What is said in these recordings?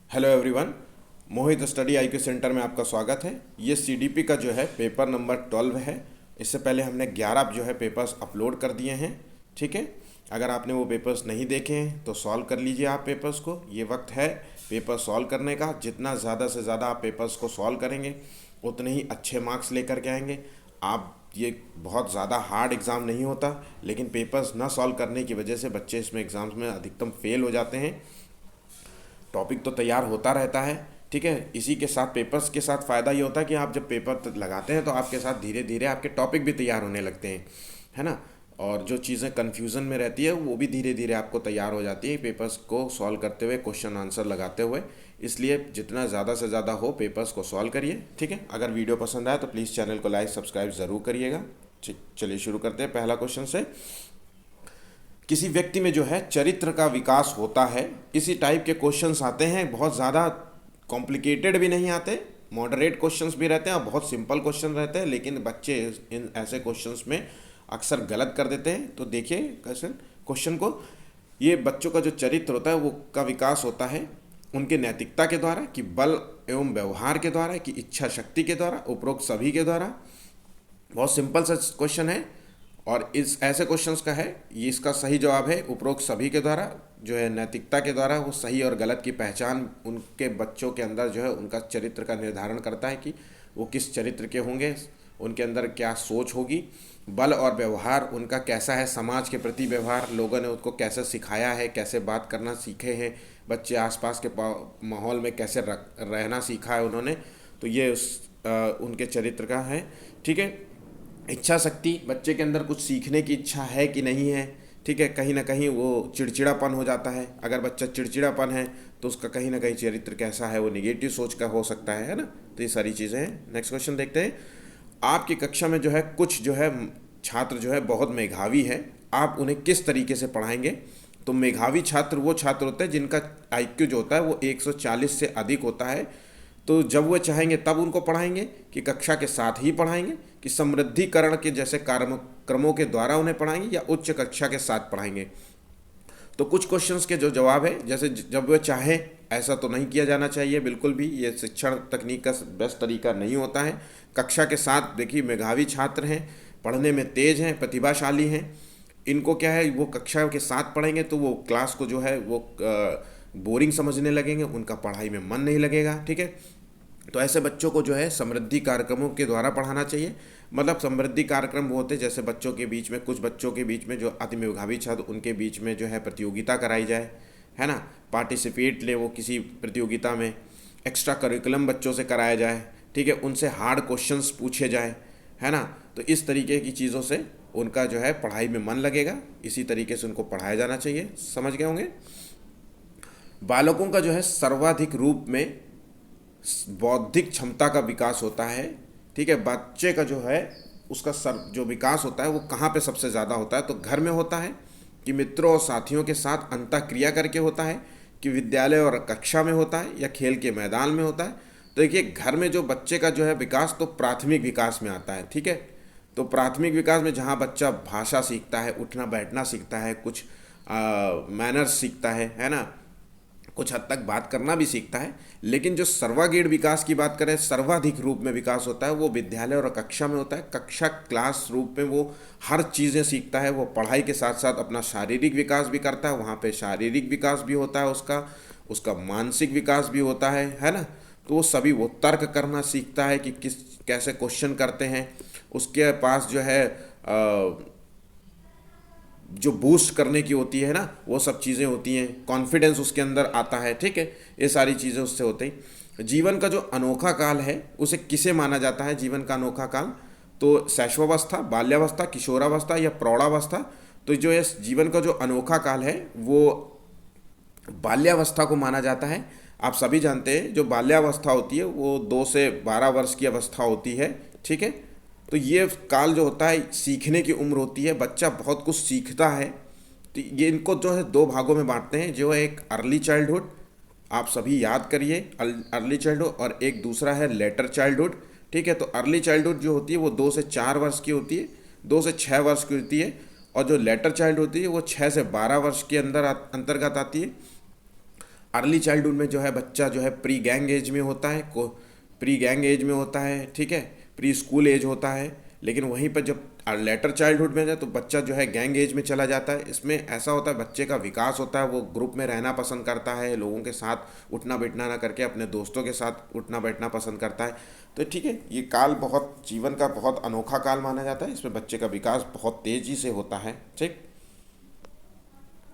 Hello everyone. Mohit study IQ centre में आपका स्वागत है। ये सीडीपी का जो है पेपर नंबर 12 है। इससे पहले हमने 11 जो है पेपर्स अपलोड कर दिए हैं। ठीक है, अगर आपने वो पेपर्स नहीं देखे हैं तो सॉल्व कर लीजिए आप पेपर्स को। ये वक्त है पेपर सॉल्व करने का। जितना ज़्यादा से ज़्यादा आप पेपर्स को सॉल्व करेंगे उतने ही अच्छे मार्क्स लेकर के आएंगे आप। ये बहुत ज़्यादा हार्ड एग्ज़ाम नहीं होता, लेकिन पेपर्स ना सॉल्व करने की वजह से बच्चे इसमें एग्ज़ाम्स में अधिकतम फेल हो जाते हैं। टॉपिक तो तैयार होता रहता है, ठीक है। इसी के साथ पेपर्स के साथ फ़ायदा ये होता है कि आप जब पेपर लगाते हैं तो आपके साथ धीरे धीरे आपके टॉपिक भी तैयार होने लगते हैं, है ना। और जो चीज़ें कन्फ्यूज़न में रहती है वो भी धीरे धीरे आपको तैयार हो जाती है पेपर्स को सॉल्व करते हुए, क्वेश्चन आंसर लगाते हुए। इसलिए जितना ज़्यादा से ज़्यादा हो पेपर्स को सॉल्व करिए, ठीक है। अगर वीडियो पसंद आए तो प्लीज़ चैनल को लाइक सब्सक्राइब ज़रूर करिएगा। ठीक, चलिए शुरू करते हैं पहला क्वेश्चन से। किसी व्यक्ति में जो है चरित्र का विकास होता है, इसी टाइप के क्वेश्चंस आते हैं। बहुत ज़्यादा कॉम्प्लिकेटेड भी नहीं आते, मॉडरेट क्वेश्चंस भी रहते हैं और बहुत सिंपल क्वेश्चन रहते हैं, लेकिन बच्चे इन ऐसे क्वेश्चंस में अक्सर गलत कर देते हैं। तो देखिए क्वेश्चन को। ये बच्चों का जो चरित्र होता है वो का विकास होता है उनके नैतिकता के द्वारा, कि बल एवं व्यवहार के द्वारा, कि इच्छा शक्ति के द्वारा, उपरोक्त सभी के द्वारा। बहुत सिंपल सा क्वेश्चन है और इस ऐसे क्वेश्चंस का है ये, इसका सही जवाब है उपरोक्त सभी के द्वारा। जो है नैतिकता के द्वारा वो सही और गलत की पहचान उनके बच्चों के अंदर जो है उनका चरित्र का निर्धारण करता है कि वो किस चरित्र के होंगे, उनके अंदर क्या सोच होगी। बल और व्यवहार उनका कैसा है, समाज के प्रति व्यवहार, लोगों ने उनको कैसे सिखाया है, कैसे बात करना सीखे हैं, बच्चे आसपास के माहौल में कैसे रहना सीखा है उन्होंने। तो ये उनके चरित्र का है, ठीक है। इच्छा शक्ति, बच्चे के अंदर कुछ सीखने की इच्छा है कि नहीं है, ठीक है। कहीं ना कहीं वो चिड़चिड़ापन हो जाता है। अगर बच्चा चिड़चिड़ापन है तो उसका कहीं ना कहीं चरित्र कैसा है, वो निगेटिव सोच का हो सकता है ना। तो ये सारी चीज़ें हैं। नेक्स्ट क्वेश्चन देखते हैं। आपकी कक्षा में जो है कुछ जो है छात्र जो है बहुत मेधावी है, आप उन्हें किस तरीके से पढ़ाएंगे। तो मेधावी छात्र वो छात्र होते हैं जिनका आईक्यू जो होता है वो 140 से अधिक होता है। तो जब वो चाहेंगे तब उनको पढ़ाएंगे, कि कक्षा के साथ ही पढ़ाएंगे, कि समृद्धिकरण के जैसे कार्यक्रमों के द्वारा उन्हें पढ़ाएंगे, या उच्च कक्षा के साथ पढ़ाएंगे। तो कुछ क्वेश्चंस के जो जवाब है, जैसे जब वे चाहें, ऐसा तो नहीं किया जाना चाहिए बिल्कुल भी। ये शिक्षण तकनीक का बेस्ट तरीका नहीं होता है। कक्षा के साथ देखिए, मेधावी छात्र हैं, पढ़ने में तेज हैं, प्रतिभाशाली हैं, इनको क्या है वो कक्षा के साथ पढ़ेंगे तो वो क्लास को जो है वो बोरिंग समझने लगेंगे, उनका पढ़ाई में मन नहीं लगेगा, ठीक है। तो ऐसे बच्चों को जो है समृद्धि कार्यक्रमों के द्वारा पढ़ाना चाहिए। मतलब समृद्धि कार्यक्रम वो होते हैं जैसे बच्चों के बीच में, कुछ बच्चों के बीच में जो अति मेधावी छात्र, उनके बीच में जो है प्रतियोगिता कराई जाए, है ना। पार्टिसिपेट ले वो किसी प्रतियोगिता में, एक्स्ट्रा करिकुलम बच्चों से कराया जाए, ठीक है। उनसे हार्ड क्वेश्चंस पूछे जाए, है ना। तो इस तरीके की चीज़ों से उनका जो है पढ़ाई में मन लगेगा। इसी तरीके से उनको पढ़ाया जाना चाहिए। समझ गए होंगे। बालकों का जो है सर्वाधिक रूप में बौद्धिक क्षमता का विकास होता है, ठीक है। बच्चे का जो है उसका जो विकास होता है वो कहाँ पे सबसे ज़्यादा होता है, तो घर में होता है, कि मित्रों और साथियों के साथ अंतःक्रिया करके होता है, कि विद्यालय और कक्षा में होता है, या खेल के मैदान में होता है। तो देखिए, घर में जो बच्चे का जो है विकास तो प्राथमिक विकास में आता है, ठीक है। तो प्राथमिक विकास में जहाँ बच्चा भाषा सीखता है, उठना बैठना सीखता है, कुछ मैनर्स सीखता है ना, कुछ हद तक बात करना भी सीखता है। लेकिन जो सर्वागीण विकास की बात करें, सर्वाधिक रूप में विकास होता है, वो विद्यालय और कक्षा में होता है। कक्षा क्लास रूप में वो हर चीज़ें सीखता है। वो पढ़ाई के साथ साथ अपना शारीरिक विकास भी करता है, वहाँ पे शारीरिक विकास भी होता है उसका, उसका मानसिक विकास भी होता है ना। तो वो सभी, वो तर्क करना सीखता है कि किस कैसे क्वेश्चन करते हैं। उसके पास जो है जो बूस्ट करने की होती है ना, वो सब चीज़ें होती हैं। कॉन्फिडेंस उसके अंदर आता है, ठीक है। ये सारी चीज़ें उससे होती हैं। जीवन का जो अनोखा काल है उसे किसे माना जाता है, जीवन का अनोखा काल। तो शैशवावस्था, बाल्यावस्था, किशोरावस्था या प्रौढ़ावस्था। तो जो ये जीवन का जो अनोखा काल है वो बाल्यावस्था को माना जाता है। आप सभी जानते हैं जो बाल्यावस्था होती है वो 2 से 12 वर्ष की अवस्था होती है, ठीक है। तो ये काल जो होता है सीखने की उम्र होती है, बच्चा बहुत कुछ सीखता है। तो ये इनको जो है 2 भागों में बांटते हैं, जो है एक अर्ली चाइल्डहुड, आप सभी याद करिए, अर्ली चाइल्डहुड, और एक दूसरा है लेटर चाइल्डहुड, ठीक है। तो अर्ली चाइल्डहुड जो होती है वो 2 से 4 वर्ष की होती है, 2 से 6 वर्ष की होती है। और जो लेटर चाइल्ड होती है वो 6 से 12 वर्ष के अंदर अंतर्गत आती है। अर्ली चाइल्डहुड में जो है बच्चा जो है प्री गैंग एज में होता है, को प्री गैंग एज में होता है, ठीक है, प्री स्कूल एज होता है। लेकिन वहीं पर जब लेटर चाइल्डहुड में जाए तो बच्चा जो है गैंग एज में चला जाता है। इसमें ऐसा होता है बच्चे का विकास होता है, वो ग्रुप में रहना पसंद करता है, लोगों के साथ उठना बैठना ना करके अपने दोस्तों के साथ उठना बैठना पसंद करता है। तो ठीक है, ये काल बहुत जीवन का बहुत अनोखा काल माना जाता है, इसमें बच्चे का विकास बहुत तेज़ी से होता है। ठीक,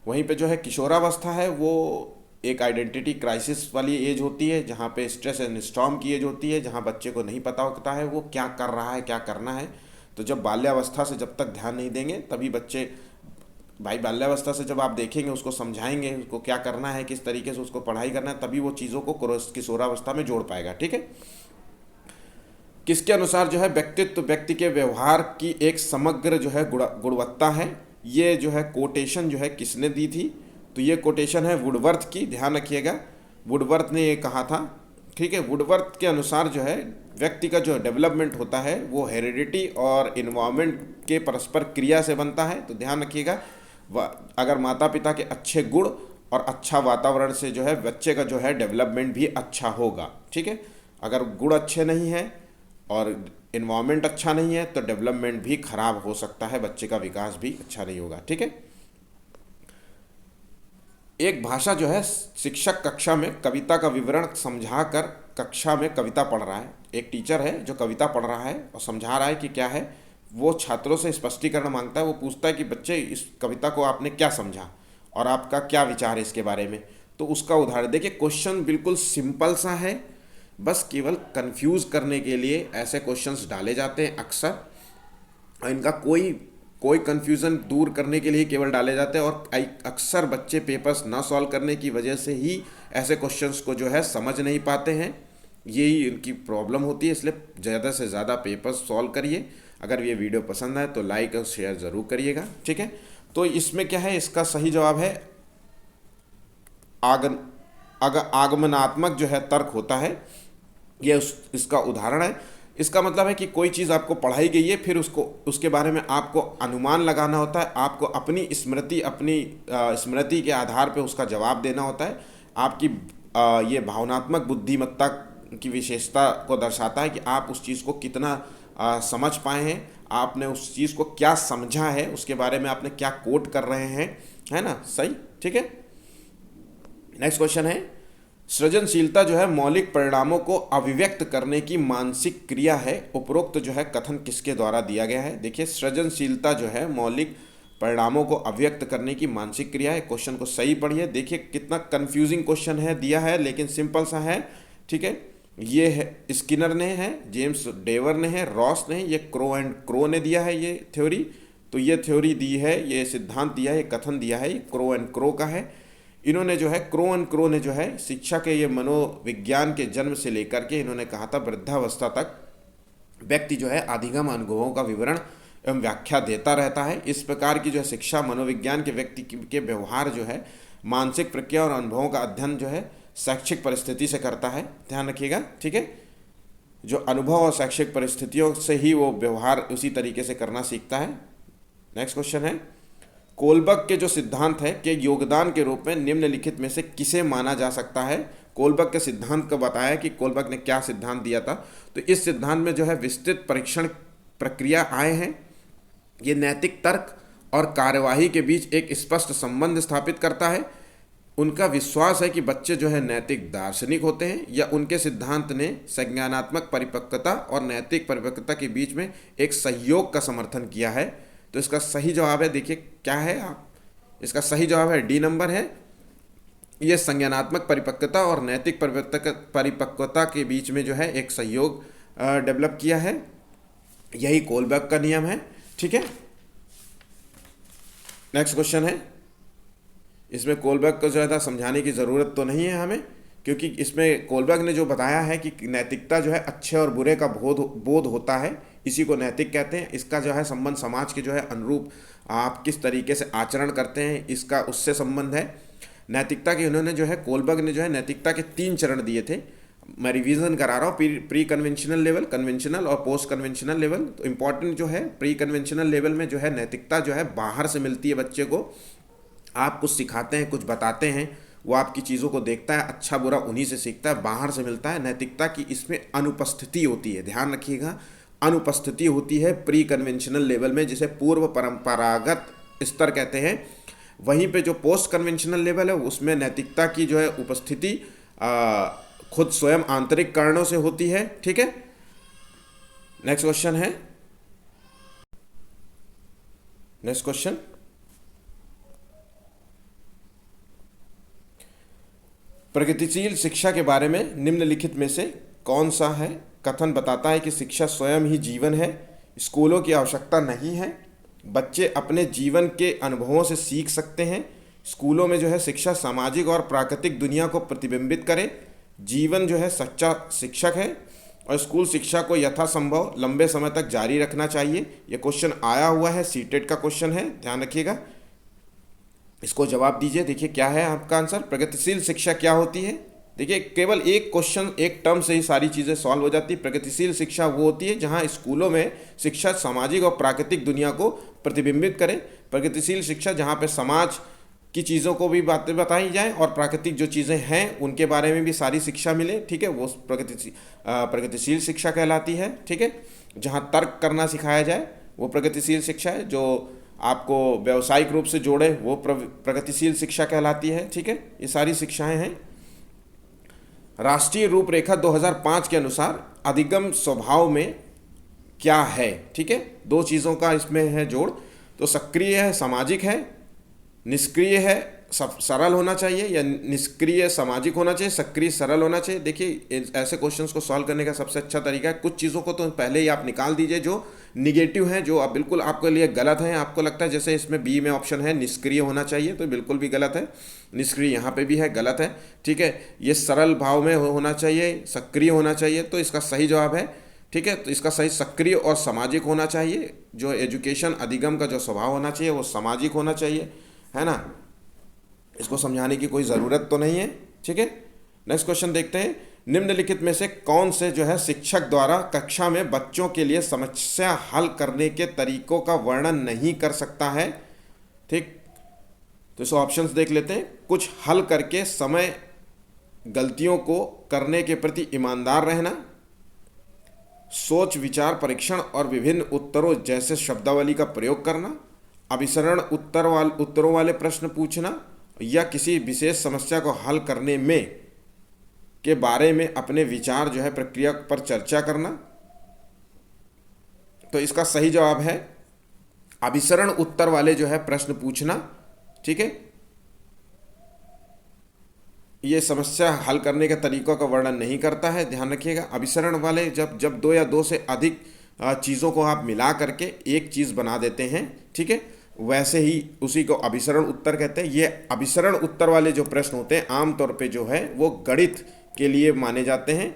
वहीं पे जो है किशोरावस्था है वो एक आइडेंटिटी क्राइसिस वाली एज होती है, जहाँ पे स्ट्रेस एंड स्टॉर्म की एज होती है, जहाँ बच्चे को नहीं पता होता है वो क्या कर रहा है, क्या करना है। तो जब बाल्यावस्था से जब तक ध्यान नहीं देंगे तभी बच्चे, भाई बाल्यावस्था से जब आप देखेंगे, उसको समझाएंगे उसको क्या करना है, किस तरीके से उसको पढ़ाई करना है, तभी वो चीज़ों को किशोरावस्था में जोड़ पाएगा। ठीक है, किसके अनुसार जो है व्यक्तित्व व्यक्ति के व्यवहार की एक समग्र जो है गुणवत्ता है। ये जो है कोटेशन जो है किसने दी थी, तो ये कोटेशन है वुडवर्थ की, ध्यान रखिएगा, वुडवर्थ ने ये कहा था। ठीक है, वुडवर्थ के अनुसार जो है व्यक्ति का जो डेवलपमेंट होता है वो हेरिडिटी और इन्वायरमेंट के परस्पर क्रिया से बनता है। तो ध्यान रखिएगा, अगर माता पिता के अच्छे गुण और अच्छा वातावरण से जो है बच्चे का जो है डेवलपमेंट भी अच्छा होगा। ठीक है, अगर गुण अच्छे नहीं हैं और इन्वायरमेंट अच्छा नहीं है तो डेवलपमेंट भी खराब हो सकता है, बच्चे का विकास भी अच्छा नहीं होगा। ठीक है, एक भाषा जो है शिक्षक कक्षा में कविता का विवरण समझाकर कक्षा में कविता पढ़ रहा है, एक टीचर है जो कविता पढ़ रहा है और समझा रहा है कि क्या है, वो छात्रों से स्पष्टीकरण मांगता है। वो पूछता है कि बच्चे इस कविता को आपने क्या समझा और आपका क्या विचार है इसके बारे में। तो उसका उदाहरण देखिए, क्वेश्चन बिल्कुल सिंपल सा है, बस केवल कंफ्यूज करने के लिए ऐसे क्वेश्चंस डाले जाते हैं अक्सर, और इनका कोई कंफ्यूजन दूर करने के लिए केवल डाले जाते हैं। और अक्सर बच्चे पेपर्स ना सॉल्व करने की वजह से ही ऐसे क्वेश्चंस को जो है समझ नहीं पाते हैं, यही इनकी प्रॉब्लम होती है। इसलिए ज़्यादा से ज़्यादा पेपर्स सॉल्व करिए। अगर ये वीडियो पसंद आए तो लाइक और शेयर ज़रूर करिएगा। ठीक है, तो इसमें क्या है, इसका सही जवाब है आगमनात्मक जो है तर्क होता है, ये इसका उदाहरण है। इसका मतलब है कि कोई चीज़ आपको पढ़ाई गई है, फिर उसके बारे में आपको अनुमान लगाना होता है, आपको अपनी स्मृति के आधार पे उसका जवाब देना होता है। आपकी ये भावनात्मक बुद्धिमत्ता की विशेषता को दर्शाता है कि आप उस चीज़ को कितना समझ पाए हैं, आपने उस चीज़ को क्या समझा है, उसके बारे में आपने क्या कोट कर रहे हैं, है ना, सही। ठीक है, नेक्स्ट क्वेश्चन है, सृजनशीलता जो है मौलिक परिणामों को अभिव्यक्त करने की मानसिक क्रिया है, उपरोक्त जो है कथन किसके द्वारा दिया गया है। देखिए, सृजनशीलता जो है मौलिक परिणामों को अभिव्यक्त करने की मानसिक क्रिया है। क्वेश्चन को सही पढ़िए, देखिए कितना कंफ्यूजिंग क्वेश्चन है, दिया है लेकिन सिंपल सा है। ठीक है, ये है स्किनर ने है, जेम्स डेवर ने है, रॉस ने है, ये क्रो ने दिया है ये थ्योरी। तो ये थ्योरी दी है, ये सिद्धांत दिया है, ये कथन दिया है, ये क्रो का है। इन्होंने जो है क्रो ने जो है शिक्षा के ये मनोविज्ञान के जन्म से लेकर के इन्होंने कहा था वृद्धावस्था तक व्यक्ति जो है आधिगम अनुभवों का विवरण एवं व्याख्या देता रहता है। इस प्रकार की जो है शिक्षा मनोविज्ञान के व्यक्ति के व्यवहार जो है मानसिक प्रक्रिया और अनुभवों का अध्ययन जो है शैक्षिक परिस्थिति से करता है, ध्यान रखिएगा। ठीक है, जो अनुभव और शैक्षिक परिस्थितियों से ही वो व्यवहार उसी तरीके से करना सीखता है। नेक्स्ट क्वेश्चन है, कोलबर्ग के जो सिद्धांत है के योगदान के रूप में निम्नलिखित में से किसे माना जा सकता है। कोलबर्ग के सिद्धांत को बताया कि कोलबर्ग ने क्या सिद्धांत दिया था। तो इस सिद्धांत में जो है विस्तृत परीक्षण प्रक्रिया आए हैं, ये नैतिक तर्क और कार्यवाही के बीच एक स्पष्ट संबंध स्थापित करता है। उनका विश्वास है कि बच्चे जो है नैतिक दार्शनिक होते हैं, या उनके सिद्धांत ने संज्ञानात्मक परिपक्वता और नैतिक परिपक्वता के बीच में एक सहयोग का समर्थन किया है। तो इसका सही जवाब है, देखिए क्या है आप, इसका सही जवाब है डी नंबर है, ये संज्ञानात्मक परिपक्वता और नैतिक परिपक्वता के बीच में जो है एक सहयोग डेवलप किया है, यही कोलबर्ग का नियम है। ठीक है, नेक्स्ट क्वेश्चन है, इसमें कोलबर्ग को ज़्यादा समझाने की ज़रूरत तो नहीं है हमें, क्योंकि इसमें कोलबर्ग ने जो बताया है कि नैतिकता जो है अच्छे और बुरे का बोध होता है, इसी को नैतिक कहते हैं। इसका जो है संबंध समाज के जो है अनुरूप आप किस तरीके से आचरण करते हैं, इसका उससे संबंध है। नैतिकता के उन्होंने जो है कोलबर्ग ने जो है नैतिकता के 3 चरण दिए थे। मैं रिवीजन करा रहा हूँ, प्री कन्वेंशनल लेवल, कन्वेंशनल और पोस्ट कन्वेंशनल लेवल। तो इम्पॉर्टेंट जो है प्री कन्वेंशनल लेवल में जो है नैतिकता जो है बाहर से मिलती है, बच्चे को आप कुछ सिखाते हैं, कुछ बताते हैं, वो आपकी चीज़ों को देखता है, अच्छा बुरा उन्हीं से सीखता है, बाहर से मिलता है। नैतिकता की इसमें अनुपस्थिति होती है, ध्यान रखिएगा, अनुपस्थिति होती है प्री कन्वेंशनल लेवल में, जिसे पूर्व परंपरागत स्तर कहते हैं। वहीं पे जो पोस्ट कन्वेंशनल लेवल है उसमें नैतिकता की जो है उपस्थिति खुद स्वयं आंतरिक कारणों से होती है। ठीक है, नेक्स्ट क्वेश्चन है, नेक्स्ट क्वेश्चन, प्रगतिशील शिक्षा के बारे में निम्नलिखित में से कौन सा है कथन बताता है कि शिक्षा स्वयं ही जीवन है, स्कूलों की आवश्यकता नहीं है, बच्चे अपने जीवन के अनुभवों से सीख सकते हैं, स्कूलों में जो है शिक्षा सामाजिक और प्राकृतिक दुनिया को प्रतिबिंबित करे, जीवन जो है सच्चा शिक्षक है, और स्कूल शिक्षा को यथासंभव लंबे समय तक जारी रखना चाहिए। यह क्वेश्चन आया हुआ है, सीटेट का क्वेश्चन है, ध्यान रखिएगा, इसको जवाब दीजिए। देखिए क्या है आपका आंसर, प्रगतिशील शिक्षा क्या होती है। देखिए केवल एक क्वेश्चन, एक टर्म से ही सारी चीज़ें सॉल्व हो जाती है। प्रगतिशील शिक्षा वो होती है जहाँ स्कूलों में शिक्षा सामाजिक और प्राकृतिक दुनिया को प्रतिबिंबित करे। प्रगतिशील शिक्षा जहाँ पे समाज की चीज़ों को भी बातें बताई जाए और प्राकृतिक जो चीज़ें हैं उनके बारे में भी सारी शिक्षा मिले, ठीक है, वो प्रगतिशील शिक्षा कहलाती है। ठीक है, जहाँ तर्क करना सिखाया जाए वो प्रगतिशील शिक्षा है, जो आपको व्यावसायिक रूप से जोड़े वो प्रगतिशील शिक्षा कहलाती है। ठीक है, ये सारी शिक्षाएं हैं। राष्ट्रीय रूपरेखा 2005 के अनुसार अधिगम स्वभाव में क्या है। ठीक है, दो चीज़ों का इसमें है जोड़, तो सक्रिय है सामाजिक है, निष्क्रिय है सरल होना चाहिए, या निष्क्रिय सामाजिक होना चाहिए, सक्रिय सरल होना चाहिए। देखिए ऐसे क्वेश्चंस को सॉल्व करने का सबसे अच्छा तरीका है, कुछ चीज़ों को तो पहले ही आप निकाल दीजिए जो निगेटिव हैं, जो अब बिल्कुल आपके लिए गलत हैं। आपको लगता है जैसे इसमें बी में ऑप्शन है निष्क्रिय होना चाहिए, तो बिल्कुल भी गलत है, निष्क्रिय यहाँ पे भी है, गलत है। ठीक है, ये सरल भाव में होना चाहिए, सक्रिय होना चाहिए, तो इसका सही जवाब है। ठीक है, तो इसका सही सक्रिय और सामाजिक होना चाहिए। जो एजुकेशन अधिगम का जो स्वभाव होना चाहिए वो सामाजिक होना चाहिए, है ना, इसको समझाने की कोई ज़रूरत तो नहीं है। ठीक है, नेक्स्ट क्वेश्चन देखते हैं, निम्नलिखित में से कौन से जो है शिक्षक द्वारा कक्षा में बच्चों के लिए समस्या हल करने के तरीकों का वर्णन नहीं कर सकता है। ठीक, तो इस ऑप्शंस देख लेते हैं। कुछ हल करके समय, गलतियों को करने के प्रति ईमानदार रहना, सोच विचार परीक्षण और विभिन्न उत्तरों जैसे शब्दावली का प्रयोग करना, अभिसरण उत्तरों वाले प्रश्न पूछना, या किसी विशेष समस्या को हल करने में के बारे में अपने विचार जो है प्रक्रिया पर चर्चा करना। तो इसका सही जवाब है अभिसरण उत्तर वाले जो है प्रश्न पूछना। ठीक है, ये समस्या हल करने के तरीकों का वर्णन नहीं करता है, ध्यान रखिएगा। अभिसरण वाले जब दो या दो से अधिक चीज़ों को आप मिला करके एक चीज़ बना देते हैं, ठीक है, वैसे ही उसी को अभिसरण उत्तर कहते हैं। ये अभिसरण उत्तर वाले जो प्रश्न होते हैं आमतौर पे जो है वो गणित के लिए माने जाते हैं।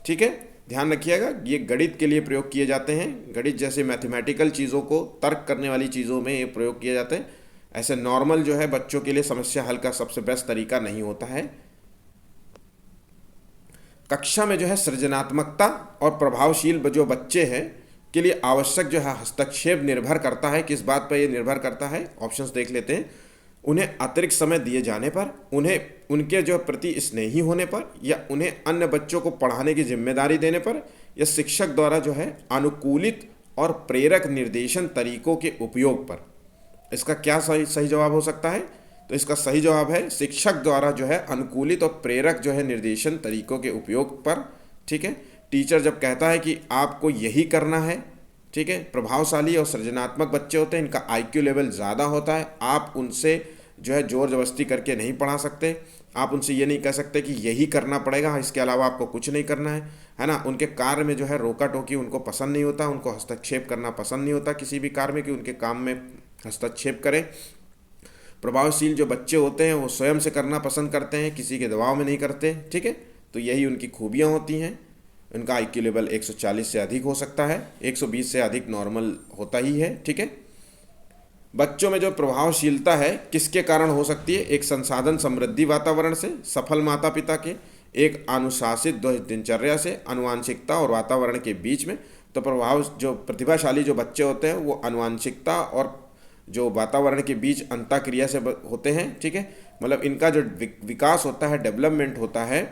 ठीक है, ध्यान रखिएगा, ये गणित के लिए प्रयोग किए जाते हैं। गणित जैसे मैथमेटिकल चीज़ों को, तर्क करने वाली चीज़ों में ये प्रयोग किए जाते हैं। ऐसे नॉर्मल जो है बच्चों के लिए समस्या हल का सबसे बेस्ट तरीका नहीं होता है। कक्षा में जो है सृजनात्मकता और प्रभावशील जो बच्चे हैं के लिए आवश्यक जो है हस्तक्षेप निर्भर करता है। किस बात पर यह निर्भर करता है, ऑप्शंस देख लेते हैं। उन्हें अतिरिक्त समय दिए जाने पर, उन्हें उनके जो प्रति स्नेही होने पर, या उन्हें अन्य बच्चों को पढ़ाने की जिम्मेदारी देने पर, या शिक्षक द्वारा जो है अनुकूलित और प्रेरक निर्देशन तरीकों के उपयोग पर। इसका क्या सही जवाब हो सकता है, तो इसका सही जवाब है शिक्षक द्वारा जो है अनुकूलित और प्रेरक जो है निर्देशन तरीकों के उपयोग पर। ठीक है, टीचर जब कहता है कि आपको यही करना है, ठीक है, प्रभावशाली और सृजनात्मक बच्चे होते हैं, इनका आईक्यू लेवल ज़्यादा होता है, आप उनसे जो है ज़ोर ज़बरदस्ती करके नहीं पढ़ा सकते। आप उनसे ये नहीं कह सकते कि यही करना पड़ेगा, इसके अलावा आपको कुछ नहीं करना है ना। उनके कार्य में जो है रोका टोकी उनको पसंद नहीं होता, उनको हस्तक्षेप करना पसंद नहीं होता किसी भी कार्य में कि उनके काम में हस्तक्षेप करें। प्रभावशील जो बच्चे होते हैं वो स्वयं से करना पसंद करते हैं, किसी के दबाव में नहीं करते। ठीक है, तो यही उनकी खूबियाँ होती हैं। उनका आईक्यू लेवल 140 से अधिक हो सकता है, 120 से अधिक नॉर्मल होता ही है। ठीक है, बच्चों में जो प्रभावशीलता है किसके कारण हो सकती है, एक संसाधन समृद्धि वातावरण से, सफल माता पिता के, एक अनुशासित दिनचर्या से, आनुवांशिकता और वातावरण के बीच में। तो जो प्रतिभाशाली जो बच्चे होते हैं वो आनुवांशिकता और जो वातावरण के बीच अंतःक्रिया से होते हैं। ठीक है, मतलब इनका जो विकास होता है, डेवलपमेंट होता है,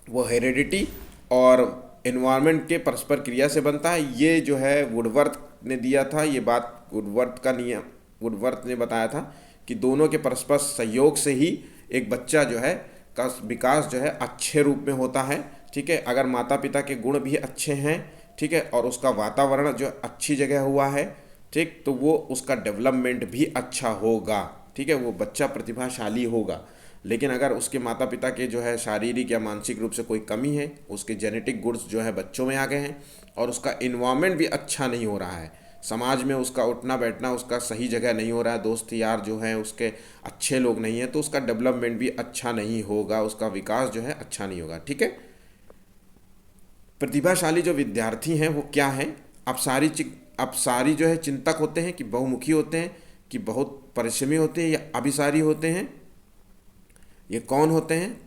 वो हेरिडिटी और एनवायरनमेंट के परस्पर क्रिया से बनता है। ये जो है वुडवर्थ ने दिया था, ये बात वुडवर्थ का नियम, वुडवर्थ ने बताया था कि दोनों के परस्पर सहयोग से ही एक बच्चा जो है का विकास जो है अच्छे रूप में होता है। ठीक है, अगर माता पिता के गुण भी अच्छे हैं, ठीक है, और उसका वातावरण जो अच्छी जगह हुआ है, ठीक, तो वो उसका डेवलपमेंट भी अच्छा होगा। ठीक है, वो बच्चा प्रतिभाशाली होगा। लेकिन अगर उसके माता पिता के जो है शारीरिक या मानसिक रूप से कोई कमी है, उसके जेनेटिक गुड्स जो है बच्चों में आ गए हैं, और उसका इन्वायरमेंट भी अच्छा नहीं हो रहा है, समाज में उसका उठना बैठना उसका सही जगह नहीं हो रहा है, दोस्त यार जो हैं उसके अच्छे लोग नहीं हैं, तो उसका डेवलपमेंट भी अच्छा नहीं होगा, उसका विकास जो है अच्छा नहीं होगा। ठीक है, प्रतिभाशाली जो विद्यार्थी हैं वो क्या हैं? अब सारी जो है चिंतक होते हैं कि बहुमुखी होते हैं कि बहुत परिश्रमी होते हैं या अभिसारी होते हैं? ये कौन होते हैं?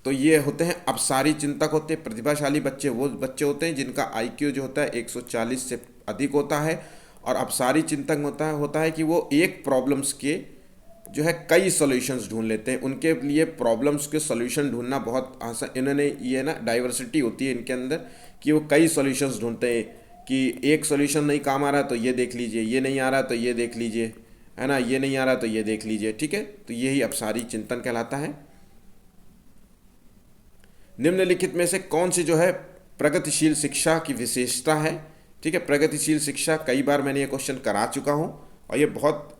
तो ये होते हैं अपसारी चिंतक होते हैं। प्रतिभाशाली बच्चे वो बच्चे होते हैं जिनका आईक्यू जो होता है 140 से अधिक होता है। और अपसारी चिंतक होता है कि वो एक प्रॉब्लम्स के जो है कई सॉल्यूशंस ढूंढ लेते हैं। उनके लिए प्रॉब्लम्स के सॉल्यूशन ढूंढना बहुत आसान, इन्होंने ये ना डाइवर्सिटी होती है इनके अंदर कि वो कई सॉल्यूशंस ढूंढते हैं कि एक सॉल्यूशन नहीं काम आ रहा तो ये देख लीजिए, ये नहीं आ रहा तो ये देख लीजिए, है ना, ये नहीं आ रहा तो ये देख लीजिए। ठीक है, तो यही अपसारी चिंतन कहलाता है। निम्नलिखित में से कौन सी जो है प्रगतिशील शिक्षा की विशेषता है? ठीक है, प्रगतिशील शिक्षा, कई बार मैंने ये क्वेश्चन करा चुका हूँ और ये बहुत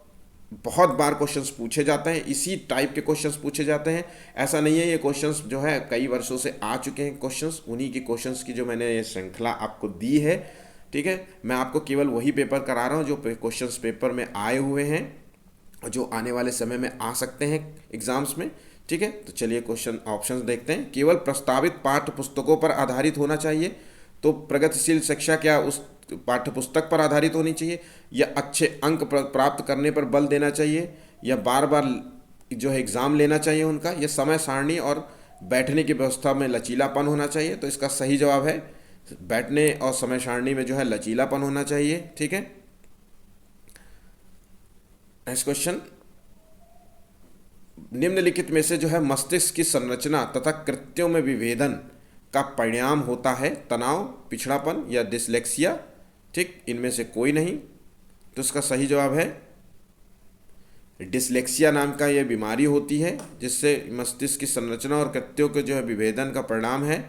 बहुत बार क्वेश्चंस पूछे जाते हैं, इसी टाइप के क्वेश्चंस पूछे जाते हैं। ऐसा नहीं है, ये क्वेश्चंस जो है कई वर्षों से आ चुके हैं क्वेश्चंस, उन्हीं के क्वेश्चंस की जो मैंने ये श्रृंखला आपको दी है। ठीक है, मैं आपको केवल वही पेपर करा रहा हूँ जो क्वेश्चंस पेपर में आए हुए हैं, जो आने वाले समय में आ सकते हैं एग्जाम्स में। ठीक है, तो चलिए क्वेश्चन ऑप्शंस देखते हैं। केवल प्रस्तावित पाठ्य पुस्तकों पर आधारित होना चाहिए, तो प्रगतिशील शिक्षा क्या उस पाठ्य पुस्तक पर आधारित होनी चाहिए, या अच्छे अंक प्राप्त करने पर बल देना चाहिए, या बार बार जो है एग्ज़ाम लेना चाहिए उनका, या समय सारणी और बैठने की व्यवस्था में लचीलापन होना चाहिए? तो इसका सही जवाब है बैठने और समय सारणी में जो है लचीलापन होना चाहिए। ठीक है, नेक्स्ट क्वेश्चन, निम्नलिखित में से जो है मस्तिष्क की संरचना तथा कृत्यों में विभेदन का परिणाम होता है तनाव, पिछड़ापन या डिसलेक्सिया? ठीक, इनमें से कोई नहीं, तो इसका सही जवाब है डिसलेक्सिया नाम का यह बीमारी होती है जिससे मस्तिष्क की संरचना और कृत्यों के जो है विभेदन का परिणाम है।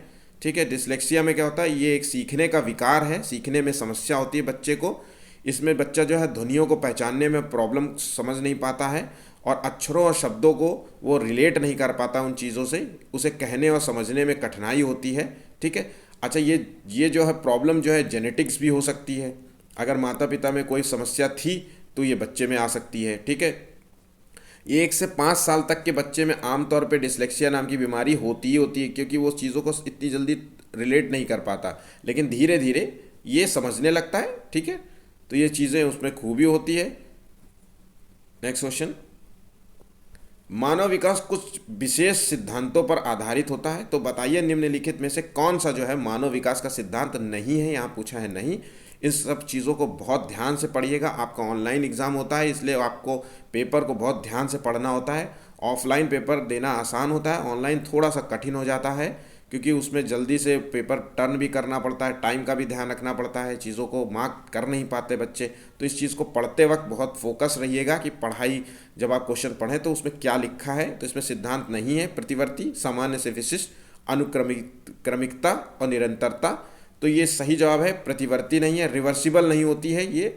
ठीक है, डिसलेक्सिया में क्या होता है, ये एक सीखने का विकार है, सीखने में समस्या होती है बच्चे को। इसमें बच्चा जो है ध्वनियों को पहचानने में प्रॉब्लम समझ नहीं पाता है, और अक्षरों और शब्दों को वो रिलेट नहीं कर पाता उन चीज़ों से, उसे कहने और समझने में कठिनाई होती है। ठीक है, अच्छा, ये जो है प्रॉब्लम जो है जेनेटिक्स भी हो सकती है, अगर माता पिता में कोई समस्या थी तो ये बच्चे में आ सकती है। ठीक है, 1 से 5 साल तक के बच्चे में आमतौर पे डिसलेक्सिया नाम की बीमारी होती ही होती है, क्योंकि वो चीज़ों को इतनी जल्दी रिलेट नहीं कर पाता, लेकिन धीरे धीरे ये समझने लगता है। ठीक है, तो ये चीज़ें उसमें खूबी होती है। नेक्स्ट क्वेश्चन, मानव विकास कुछ विशेष सिद्धांतों पर आधारित होता है, तो बताइए निम्नलिखित में से कौन सा जो है मानव विकास का सिद्धांत नहीं है? यहाँ पूछा है नहीं। इन सब चीज़ों को बहुत ध्यान से पढ़िएगा, आपका ऑनलाइन एग्ज़ाम होता है इसलिए आपको पेपर को बहुत ध्यान से पढ़ना होता है। ऑफलाइन पेपर देना आसान होता है, ऑनलाइन थोड़ा सा कठिन हो जाता है, क्योंकि उसमें जल्दी से पेपर टर्न भी करना पड़ता है, टाइम का भी ध्यान रखना पड़ता है, चीज़ों को मार्क कर नहीं पाते बच्चे। तो इस चीज़ को पढ़ते वक्त बहुत फोकस रहिएगा कि पढ़ाई जब आप क्वेश्चन पढ़ें तो उसमें क्या लिखा है। तो इसमें सिद्धांत नहीं है, प्रतिवर्ती, सामान्य से विशिष्ट, क्रमिकता और निरंतरता। तो ये सही जवाब है, प्रतिवर्ती नहीं है, रिवर्सिबल नहीं होती है, ये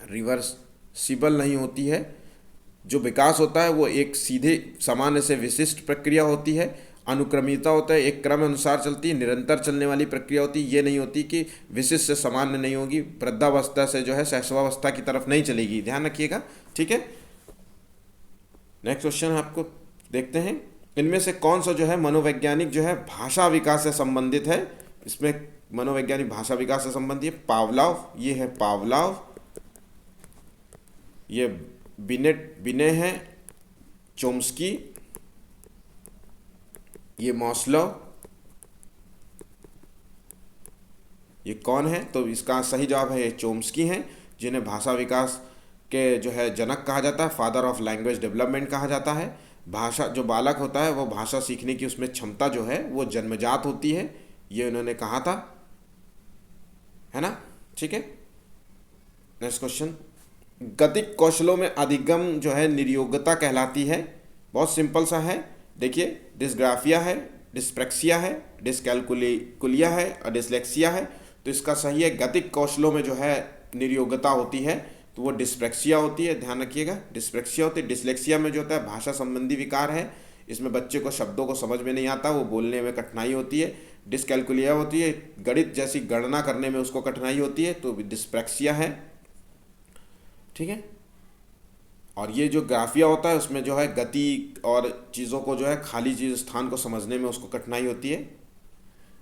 रिवर्सिबल नहीं होती है। जो विकास होता है वो एक सीधे सामान्य से विशिष्ट प्रक्रिया होती है। अनुक्रमिता होता है, एक क्रम अनुसार चलती है, निरंतर चलने वाली प्रक्रिया होती है। ये नहीं होती कि विशिष्ट से सामान्य नहीं होगी, वृद्धावस्था से जो है शैशवावस्था की तरफ नहीं चलेगी, ध्यान रखिएगा। ठीक है, नेक्स्ट क्वेश्चन आपको देखते हैं, इनमें से कौन सा जो है मनोवैज्ञानिक जो है भाषा विकास से संबंधित है? इसमें मनोवैज्ञानिक भाषा विकास से संबंधित है पावलोव, ये है पावलोव, ये बिने है, चोम्स्की, ये मॉस्लो, ये कौन है? तो इसका सही जवाब है ये चोम्स्की हैं, जिन्हें भाषा विकास के जो है जनक कहा जाता है, फादर ऑफ लैंग्वेज डेवलपमेंट कहा जाता है। भाषा जो बालक होता है वो भाषा सीखने की उसमें क्षमता जो है वो जन्मजात होती है, ये उन्होंने कहा था, है ना। ठीक है, नेक्स्ट क्वेश्चन, गतिक कौशलों में अधिगम जो है निर्योग्यता कहलाती है। बहुत सिंपल सा है, देखिए डिस्ग्राफिया है, डिस्प्रैक्सिया है, डिस्कैलकुलिया है और डिसलेक्सिया है। तो इसका सही है, गतिक कौशलों में जो है निर्योग्यता होती है तो वो डिस्प्रैक्सिया होती है, ध्यान रखिएगा, डिस्प्रैक्सिया होती है। डिसलेक्सिया में जो होता है भाषा संबंधी विकार है, इसमें बच्चे को शब्दों को समझ में नहीं आता, वो बोलने में कठिनाई होती है। डिस्कैलकुलिया होती है, गणित जैसी गणना करने में उसको कठिनाई होती है, तो डिस्प्रैक्सिया है। ठीक है, और ये जो ग्राफिया होता है उसमें जो है गति और चीज़ों को जो है खाली चीज़ स्थान को समझने में उसको कठिनाई होती है,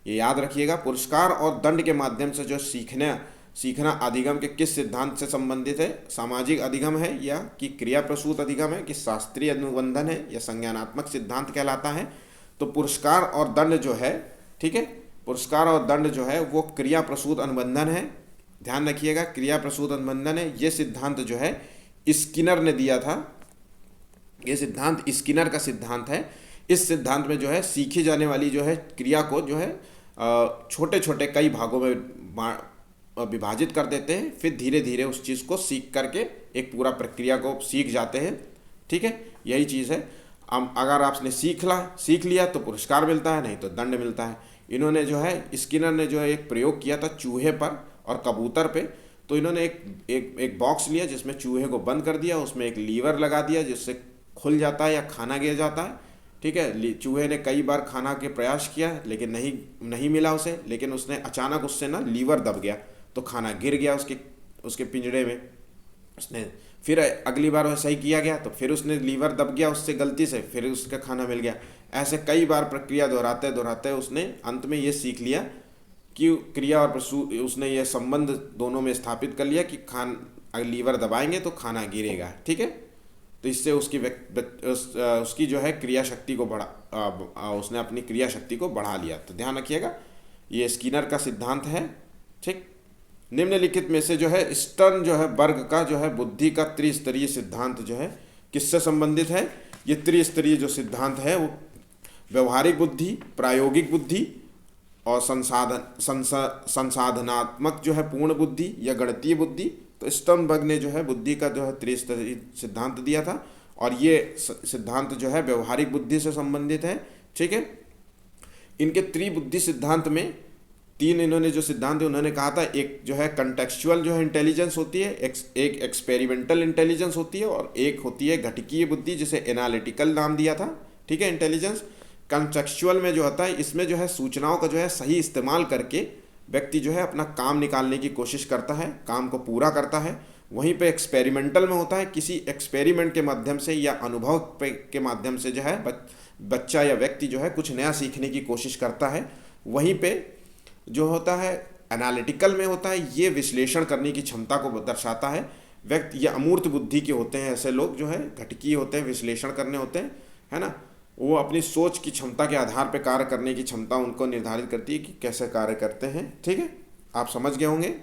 ये याद रखिएगा। पुरस्कार और दंड के माध्यम से जो सीखना अधिगम के किस सिद्धांत से संबंधित है? सामाजिक अधिगम है या कि क्रिया प्रसूत अधिगम है कि शास्त्रीय अनुबंधन है या संज्ञानात्मक सिद्धांत कहलाता है? तो पुरस्कार और दंड जो है, ठीक है, पुरस्कार और दंड जो है वो क्रिया प्रसूत अनुबंधन है, ध्यान रखिएगा, क्रिया प्रसूत अनुबंधन है। ये सिद्धांत जो है स्किनर ने दिया था, ये सिद्धांत स्किनर का सिद्धांत है। इस सिद्धांत में जो है सीखी जाने वाली जो है क्रिया को जो है छोटे छोटे कई भागों में विभाजित कर देते हैं, फिर धीरे धीरे उस चीज़ को सीख करके एक पूरा प्रक्रिया को सीख जाते हैं। ठीक है, यही चीज़ है। अगर आपने सीख लिया तो पुरस्कार मिलता है, नहीं तो दंड मिलता है। इन्होंने जो है स्किनर ने जो है एक प्रयोग किया था चूहे पर और कबूतर पे। तो इन्होंने एक बॉक्स लिया जिसमें चूहे को बंद कर दिया, उसमें एक लीवर लगा दिया जिससे खुल जाता है या खाना गिर जाता है। ठीक है, चूहे ने कई बार खाना के प्रयास किया लेकिन नहीं मिला उसे, लेकिन उसने अचानक उससे ना लीवर दब गया तो खाना गिर गया उसके पिंजरे में। उसने फिर अगली बार वैसा ही किया गया तो फिर उसने लीवर दब गया उससे गलती से, फिर उसका खाना मिल गया। ऐसे कई बार प्रक्रिया दोहराते दोहराते उसने अंत में ये सीख लिया कि क्रिया और उसने ये संबंध दोनों में स्थापित कर लिया कि अगर लीवर दबाएंगे तो खाना गिरेगा। ठीक है, तो इससे उसकी जो है क्रिया शक्ति को उसने अपनी क्रिया शक्ति को बढ़ा लिया। तो ध्यान रखिएगा, ये स्किनर का सिद्धांत है। ठीक, निम्नलिखित में से जो है स्टर्न जो है वर्ग का जो है बुद्धि का त्रिस्तरीय सिद्धांत जो है किससे संबंधित है? ये त्रिस्तरीय जो सिद्धांत है वो व्यवहारिक बुद्धि, प्रायोगिक बुद्धि और संसाधनात्मक जो है पूर्ण बुद्धि या गणितीय बुद्धि। तो स्टर्नबर्ग ने जो है बुद्धि का जो है त्रिस्तरीय सिद्धांत दिया था और ये सिद्धांत जो है व्यवहारिक बुद्धि से संबंधित है। ठीक है, इनके त्रिबुद्धि सिद्धांत में तीन इन्होंने जो सिद्धांत है उन्होंने कहा था, एक जो है कंटेक्चुअल जो है इंटेलिजेंस होती है, एक एक्सपेरिमेंटल इंटेलिजेंस होती है और एक होती है घटिकीय बुद्धि जिसे एनालिटिकल नाम दिया था। ठीक है, इंटेलिजेंस कंटेक्चुअल में जो होता है इसमें जो है सूचनाओं का जो है सही इस्तेमाल करके व्यक्ति जो है अपना काम निकालने की कोशिश करता है, काम को पूरा करता है। वहीं पे एक्सपेरिमेंटल में होता है किसी एक्सपेरिमेंट के माध्यम से या अनुभव के माध्यम से जो है बच्चा या व्यक्ति जो है कुछ नया सीखने की कोशिश करता है। वहीं पे जो होता है एनालिटिकल में होता है, ये विश्लेषण करने की क्षमता को दर्शाता है। व्यक्ति या अमूर्त बुद्धि के होते हैं ऐसे लोग जो है, घटिकीय होते हैं, विश्लेषण करने होते हैं, है ना। वो अपनी सोच की क्षमता के आधार पर कार्य करने की क्षमता उनको निर्धारित करती है कि कैसे कार्य करते हैं। ठीक है, आप समझ गए होंगे।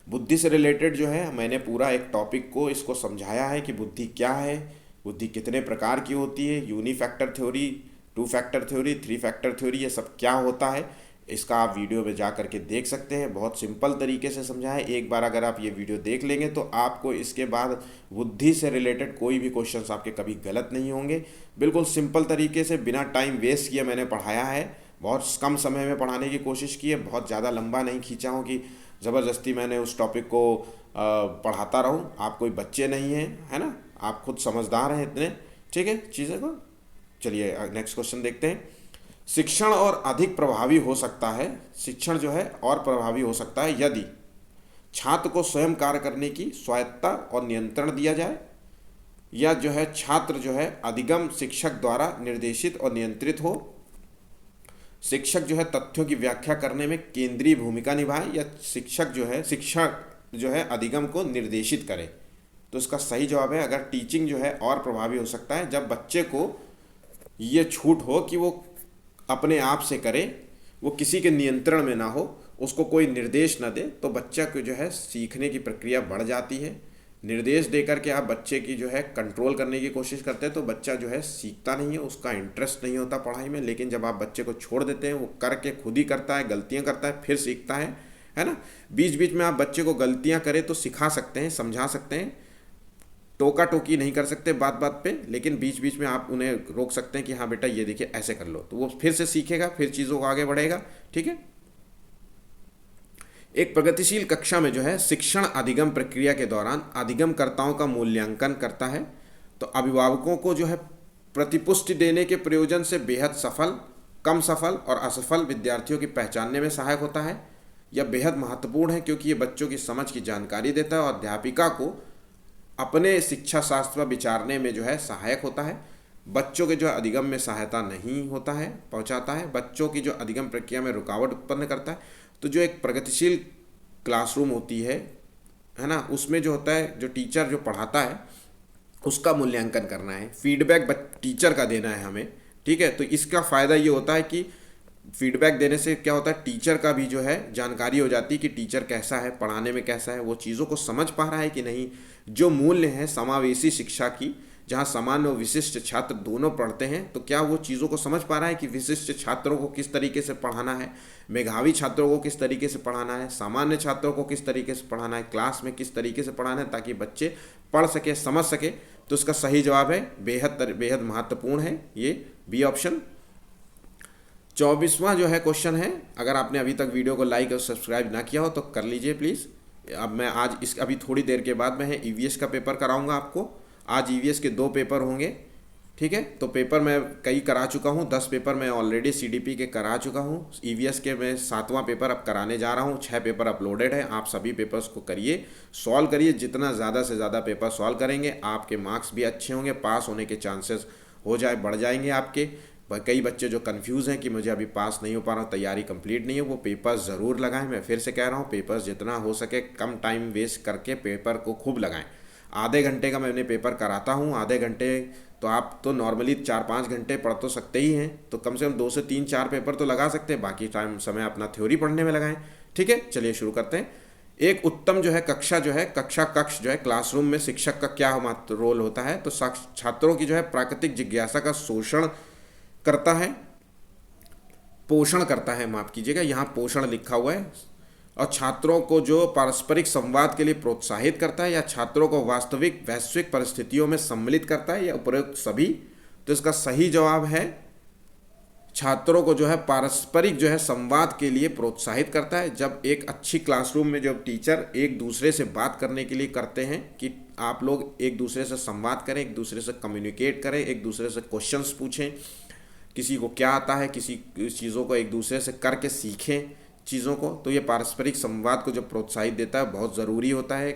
बुद्धि से रिलेटेड जो है मैंने पूरा एक टॉपिक को इसको समझाया है कि बुद्धि क्या है, बुद्धि कितने प्रकार की होती है, unifactor theory, 2 factor theory, 3 factor theory, ये सब क्या होता है, इसका आप वीडियो में जा करके देख सकते हैं। बहुत सिंपल तरीके से समझा है। एक बार अगर आप ये वीडियो देख लेंगे तो आपको इसके बाद बुद्धि से रिलेटेड कोई भी क्वेश्चंस आपके कभी गलत नहीं होंगे। बिल्कुल सिंपल तरीके से बिना टाइम वेस्ट किए मैंने पढ़ाया है, बहुत कम समय में पढ़ाने की कोशिश की है, बहुत ज़्यादा लंबा नहीं खींचा हूँ कि ज़बरदस्ती मैंने उस टॉपिक को पढ़ाता रहूँ। आप कोई बच्चे नहीं हैं, है ना, आप खुद समझदार हैं इतने। ठीक है, चीज़ें को चलिए नेक्स्ट क्वेश्चन देखते हैं। शिक्षण और अधिक प्रभावी हो सकता है, शिक्षण जो है और प्रभावी हो सकता है यदि छात्र को स्वयं कार्य करने की स्वायत्तता और नियंत्रण दिया जाए, या जो है छात्र जो है अधिगम शिक्षक द्वारा निर्देशित और नियंत्रित हो, शिक्षक जो है तथ्यों की व्याख्या करने में केंद्रीय भूमिका निभाए, या शिक्षक जो है अधिगम को निर्देशित करे। तो इसका सही जवाब है, अगर टीचिंग जो है और प्रभावी हो सकता है जब बच्चे को ये छूट हो कि वो अपने आप से करे, वो किसी के नियंत्रण में ना हो, उसको कोई निर्देश ना दे, तो बच्चा को जो है सीखने की प्रक्रिया बढ़ जाती है, निर्देश दे करके आप बच्चे की जो है कंट्रोल करने की कोशिश करते हैं तो बच्चा जो है सीखता नहीं है, उसका इंटरेस्ट नहीं होता पढ़ाई में। लेकिन जब आप बच्चे को छोड़ देते हैं, वो करके खुद ही करता है, गलतियां करता है, फिर सीखता है ना। बीच बीच में आप बच्चे को गलतियां करें तो सिखा सकते हैं, समझा सकते हैं, टोका टोकी नहीं कर सकते बात बात पे, लेकिन बीच बीच में आप उन्हें रोक सकते हैं कि हाँ बेटा ये देखिए ऐसे कर लो, तो वो फिर से सीखेगा, फिर चीज़ों को आगे बढ़ेगा। ठीक है। एक प्रगतिशील कक्षा में जो है शिक्षण अधिगम प्रक्रिया के दौरान अधिगमकर्ताओं का मूल्यांकन करता है। तो अभिभावकों को जो है प्रतिपुष्टि देने के प्रयोजन से बेहद सफल, कम सफल और असफल विद्यार्थियों की पहचानने में सहायक होता है। यह बेहद महत्वपूर्ण है क्योंकि ये बच्चों की समझ की जानकारी देता है और अध्यापिका को अपने शिक्षा शास्त्र पर विचारने में जो है सहायक होता है। बच्चों के जो अधिगम में सहायता नहीं होता है, पहुंचाता है। बच्चों की जो अधिगम प्रक्रिया में रुकावट उत्पन्न करता है। तो जो एक प्रगतिशील क्लासरूम होती है ना, उसमें जो होता है, जो टीचर जो पढ़ाता है उसका मूल्यांकन करना है, फीडबैक टीचर का देना है हमें। ठीक है। तो इसका फ़ायदा ये होता है कि फीडबैक देने से क्या होता है, टीचर का भी जो है जानकारी हो जाती है कि टीचर कैसा है, पढ़ाने में कैसा है, वो चीज़ों को समझ पा रहा है कि नहीं। जो मूल्य है समावेशी शिक्षा की, जहाँ सामान्य और विशिष्ट छात्र दोनों पढ़ते हैं, तो क्या वो चीज़ों को समझ पा रहा है कि विशिष्ट छात्रों को किस तरीके से पढ़ाना है, मेधावी छात्रों को किस तरीके से पढ़ाना है, सामान्य छात्रों को किस तरीके से पढ़ाना है, क्लास में किस तरीके से पढ़ाना है, ताकि बच्चे पढ़ सके, समझ सके। तो उसका सही जवाब है बेहद महत्वपूर्ण है ये बी ऑप्शन। 24वां जो है क्वेश्चन है, अगर आपने अभी तक वीडियो को लाइक और सब्सक्राइब ना किया हो तो कर लीजिए प्लीज़। अब मैं आज अभी थोड़ी देर के बाद मैं ईवीएस का पेपर कराऊंगा आपको। आज ईवीएस के 2 पेपर होंगे। ठीक है। तो पेपर मैं कई करा चुका हूँ, 10 पेपर मैं ऑलरेडी सीडीपी के करा चुका हूँ। ईवीएस के मैं 7वां पेपर अब कराने जा रहा हूँ। 6 पेपर अपलोडेड है। आप सभी पेपर्स को करिए, सॉल्व करिए। जितना ज़्यादा से ज़्यादा पेपर सॉल्व करेंगे आपके मार्क्स भी अच्छे होंगे, पास होने के चांसेस बढ़ जाएंगे आपके। कई बच्चे जो कंफ्यूज हैं कि मुझे अभी पास नहीं हो पा रहा हूँ, तैयारी कंप्लीट नहीं है, वो पेपर ज़रूर लगाएं। मैं फिर से कह रहा हूँ, पेपर जितना हो सके कम टाइम वेस्ट करके पेपर को खूब लगाएं। आधे घंटे का मैंने पेपर कराता हूँ, आधे घंटे तो आप तो नॉर्मली 4-5 घंटे पढ़ तो सकते ही हैं, तो कम से कम 2 से 3-4 पेपर तो लगा सकते हैं। बाकी टाइम समय अपना थ्योरी पढ़ने में लगाएं। ठीक है। चलिए शुरू करते हैं। एक उत्तम जो है कक्षा कक्ष जो है क्लासरूम में शिक्षक का क्या रोल होता है, तो छात्रों की जो है प्राकृतिक जिज्ञासा का पोषण करता है, माफ कीजिएगा, यहाँ पोषण लिखा हुआ है। और छात्रों को जो पारस्परिक संवाद के लिए प्रोत्साहित करता है, या छात्रों को वास्तविक वैश्विक परिस्थितियों में सम्मिलित करता है, या उपरोक्त सभी। तो इसका सही जवाब है छात्रों को जो है पारस्परिक जो है संवाद के लिए प्रोत्साहित करता है। जब एक अच्छी क्लासरूम में जब टीचर एक दूसरे से बात करने के लिए करते हैं कि आप लोग एक दूसरे से संवाद करें, एक दूसरे से कम्युनिकेट करें, एक दूसरे से क्वेश्चंस पूछें, किसी को क्या आता है, किसी चीज़ों को एक दूसरे से करके सीखें चीज़ों को, तो ये पारस्परिक संवाद को जो प्रोत्साहित देता है बहुत ज़रूरी होता है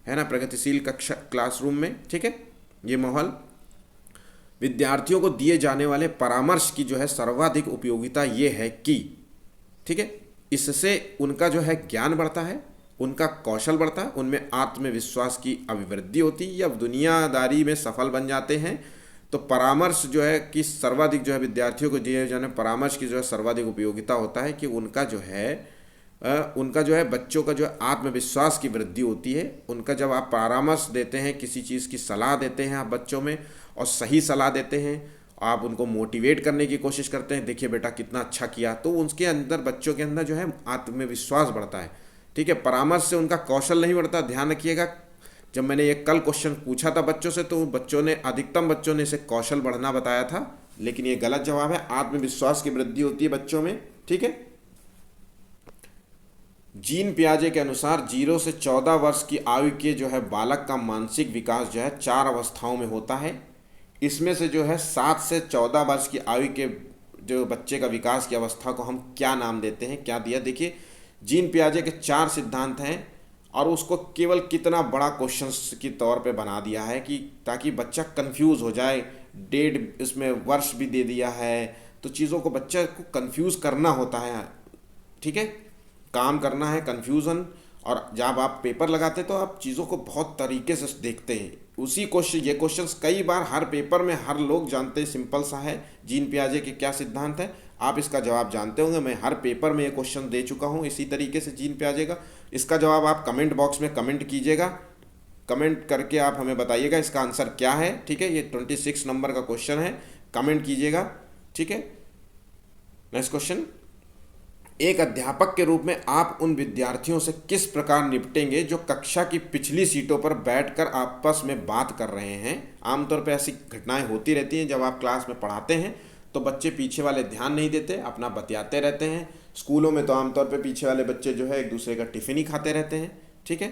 ना प्रगतिशील कक्षा क्लासरूम में। ठीक है। ये माहौल विद्यार्थियों को दिए जाने वाले परामर्श की जो है सर्वाधिक उपयोगिता ये है कि, ठीक है, इससे उनका जो है ज्ञान बढ़ता है, उनका कौशल बढ़ता है, उनमें आत्मविश्वास की अभिवृद्धि होती है, या दुनियादारी में सफल बन जाते हैं। तो परामर्श जो है कि सर्वाधिक जो है विद्यार्थियों को दिए जाने परामर्श की जो है सर्वाधिक उपयोगिता होता है कि उनका जो है बच्चों का जो है आत्मविश्वास की वृद्धि होती है। उनका जब आप परामर्श देते हैं, किसी चीज़ की सलाह देते हैं आप बच्चों में, और सही सलाह देते हैं, आप उनको मोटिवेट करने की कोशिश करते हैं, देखिए बेटा कितना अच्छा किया, तो उनके अंदर, बच्चों के अंदर जो है आत्मविश्वास बढ़ता है। ठीक है। परामर्श से उनका कौशल नहीं बढ़ता। ध्यान रखिएगा, जब मैंने ये कल क्वेश्चन पूछा था बच्चों से, तो अधिकतम बच्चों ने इसे कौशल बढ़ना बताया था, लेकिन ये गलत जवाब है। आत्मविश्वास की वृद्धि होती है बच्चों में। ठीक है। जीन पियाजे के अनुसार 0 से 14 वर्ष की आयु के जो है बालक का मानसिक विकास जो है 4 अवस्थाओं में होता है। इसमें से जो है 7 से 14 वर्ष की आयु के जो बच्चे का विकास की अवस्था को हम क्या नाम देते हैं, क्या दिया। देखिए, जीन पियाजे के 4 सिद्धांत हैं, और उसको केवल कितना बड़ा क्वेश्चन के तौर पे बना दिया है कि ताकि बच्चा कंफ्यूज हो जाए। डेट इसमें वर्ष भी दे दिया है, तो चीज़ों को बच्चे को कंफ्यूज करना होता है। ठीक है। काम करना है कंफ्यूजन। और जब आप पेपर लगाते तो आप चीज़ों को बहुत तरीके से देखते हैं। उसी ये क्वेश्चंस कई बार हर पेपर में हर लोग जानते हैं, सिंपल सा है, जीन पियाजे के क्या सिद्धांत है, आप इसका जवाब जानते होंगे। मैं हर पेपर में ये क्वेश्चन दे चुका हूँ इसी तरीके से जीन पियाजे का। इसका जवाब आप कमेंट बॉक्स में कमेंट कीजिएगा। कमेंट करके आप हमें बताइएगा इसका आंसर क्या है। ठीक है, ये 26 नंबर का क्वेश्चन है, कमेंट कीजिएगा। ठीक है, नेक्स्ट क्वेश्चन, एक अध्यापक के रूप में आप उन विद्यार्थियों से किस प्रकार निपटेंगे जो कक्षा की पिछली सीटों पर बैठकर आपस में बात कर रहे हैं। आमतौर पर ऐसी घटनाएं होती रहती हैं, जब आप क्लास में पढ़ाते हैं तो बच्चे पीछे वाले ध्यान नहीं देते, अपना बतियाते रहते हैं। स्कूलों में तो आमतौर पे पीछे वाले बच्चे जो है एक दूसरे का टिफ़िन ही खाते रहते हैं। ठीक है,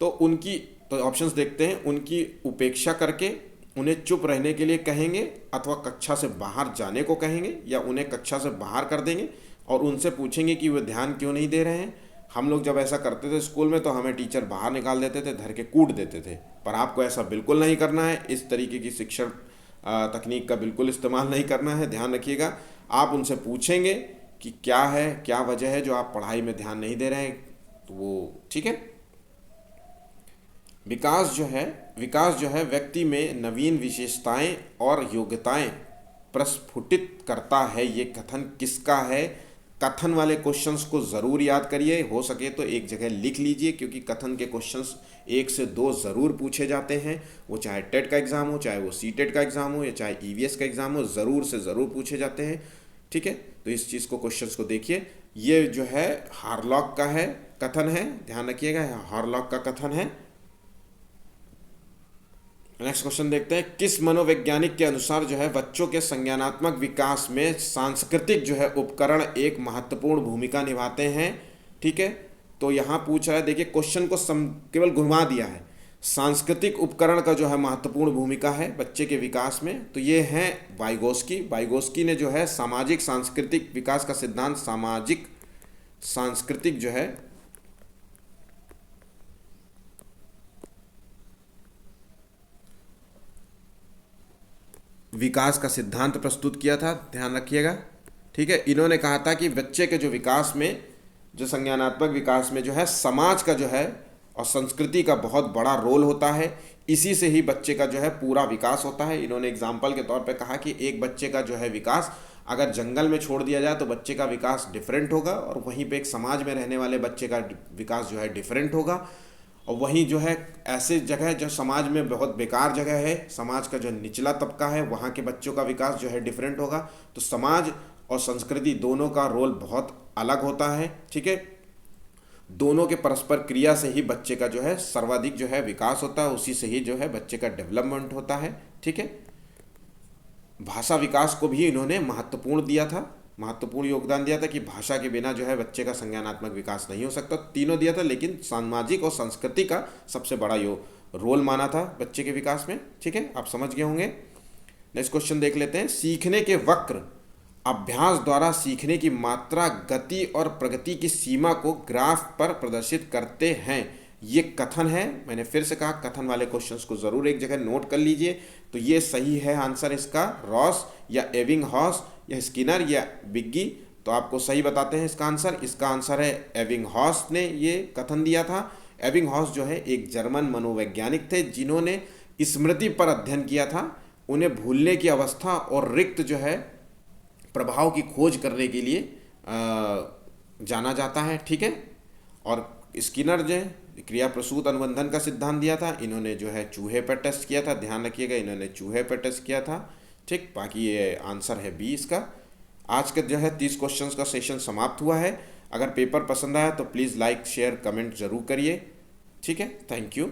तो उनकी तो ऑप्शंस देखते हैं, उनकी उपेक्षा करके उन्हें चुप रहने के लिए कहेंगे, अथवा कक्षा से बाहर जाने को कहेंगे, या उन्हें कक्षा से बाहर कर देंगे और उनसे पूछेंगे कि वे ध्यान क्यों नहीं दे रहे हैं। हम लोग जब ऐसा करते थे स्कूल में तो हमें टीचर बाहर निकाल देते थे, धर के कूट देते थे, पर आपको ऐसा बिल्कुल नहीं करना है। इस तरीके की शिक्षण तकनीक का बिल्कुल इस्तेमाल नहीं करना है, ध्यान रखिएगा। आप उनसे पूछेंगे कि क्या है, क्या वजह है जो आप पढ़ाई में ध्यान नहीं दे रहे हैं, तो वो ठीक है। विकास जो है व्यक्ति में नवीन विशेषताएं और योग्यताएं प्रस्फुटित करता है। ये कथन किसका है? कथन वाले क्वेश्चंस को ज़रूर याद करिए, हो सके तो एक जगह लिख लीजिए, क्योंकि कथन के क्वेश्चंस 1 से 2 ज़रूर पूछे जाते हैं। वो चाहे टेट का एग्ज़ाम हो, चाहे वो सीटेट का एग्ज़ाम हो, या चाहे ईवीएस का एग्ज़ाम हो, ज़रूर से ज़रूर पूछे जाते हैं। ठीक है, तो इस चीज़ को, क्वेश्चंस को देखिए। ये जो है हार्लॉक का है, कथन है, ध्यान रखिएगा, हार्लॉक का कथन है। नेक्स्ट क्वेश्चन देखते हैं, किस मनोवैज्ञानिक के अनुसार जो है बच्चों के संज्ञानात्मक विकास में सांस्कृतिक जो है उपकरण एक महत्वपूर्ण भूमिका निभाते हैं। ठीक है, तो यहाँ पूछ रहा है, देखिए क्वेश्चन को केवल घुमा दिया है। सांस्कृतिक उपकरण का जो है महत्वपूर्ण भूमिका है बच्चे के विकास में, तो ये है वाइगोस्की ने जो है सामाजिक सांस्कृतिक विकास का सिद्धांत, सामाजिक सांस्कृतिक जो है विकास का सिद्धांत प्रस्तुत किया था, ध्यान रखिएगा। ठीक है, इन्होंने कहा था कि बच्चे के जो विकास में, जो संज्ञानात्मक विकास में जो है समाज का जो है और संस्कृति का बहुत बड़ा रोल होता है। इसी से ही बच्चे का जो है पूरा विकास होता है। इन्होंने एग्जाम्पल के तौर पे कहा कि एक बच्चे का जो है विकास अगर जंगल में छोड़ दिया जाए तो बच्चे का विकास डिफरेंट होगा, और वहीं पे एक समाज में रहने वाले बच्चे का विकास जो है डिफरेंट होगा। और वहीं जो है ऐसे जगह जो समाज में बहुत बेकार जगह है, समाज का जो निचला तबका है, वहाँ के बच्चों का विकास जो है डिफरेंट होगा। तो समाज और संस्कृति दोनों का रोल बहुत अलग होता है। ठीक है, दोनों के परस्पर क्रिया से ही बच्चे का जो है सर्वाधिक जो है विकास होता है, उसी से ही जो है बच्चे का डेवलपमेंट होता है। ठीक है, भाषा विकास को भी इन्होंने महत्वपूर्ण योगदान दिया था कि भाषा के बिना जो है बच्चे का संज्ञानात्मक विकास नहीं हो सकता। तीनों दिया था, लेकिन सामाजिक और संस्कृति का सबसे बड़ा रोल माना था बच्चे के विकास में। ठीक है, आप समझ गए होंगे। नेक्स्ट क्वेश्चन देख लेते हैं, सीखने के वक्र अभ्यास द्वारा सीखने की मात्रा, गति और प्रगति की सीमा को ग्राफ पर प्रदर्शित करते हैं। ये कथन है, मैंने फिर से कहा कथन वाले क्वेश्चंस को ज़रूर एक जगह नोट कर लीजिए। तो ये सही है आंसर इसका, रॉस या एबिंगहॉस या स्किनर या बिग्गी, तो आपको सही बताते हैं इसका आंसर। इसका आंसर है एबिंगहॉस ने ये कथन दिया था। एबिंगहॉस जो है एक जर्मन मनोवैज्ञानिक थे, जिन्होंने स्मृति पर अध्ययन किया था। उन्हें भूलने की अवस्था और रिक्त जो है प्रभाव की खोज करने के लिए जाना जाता है। ठीक है, और स्किनर जो है क्रिया प्रसूत अनुबंधन का सिद्धांत दिया था। इन्होंने जो है चूहे पर टेस्ट किया था, ध्यान रखिएगा, इन्होंने चूहे पर टेस्ट किया था। ठीक, बाकी ये आंसर है बी इसका। आज का जो है 30 क्वेश्चंस का सेशन समाप्त हुआ है। अगर पेपर पसंद आया तो प्लीज़ लाइक, शेयर, कमेंट ज़रूर करिए। ठीक है, थैंक यू।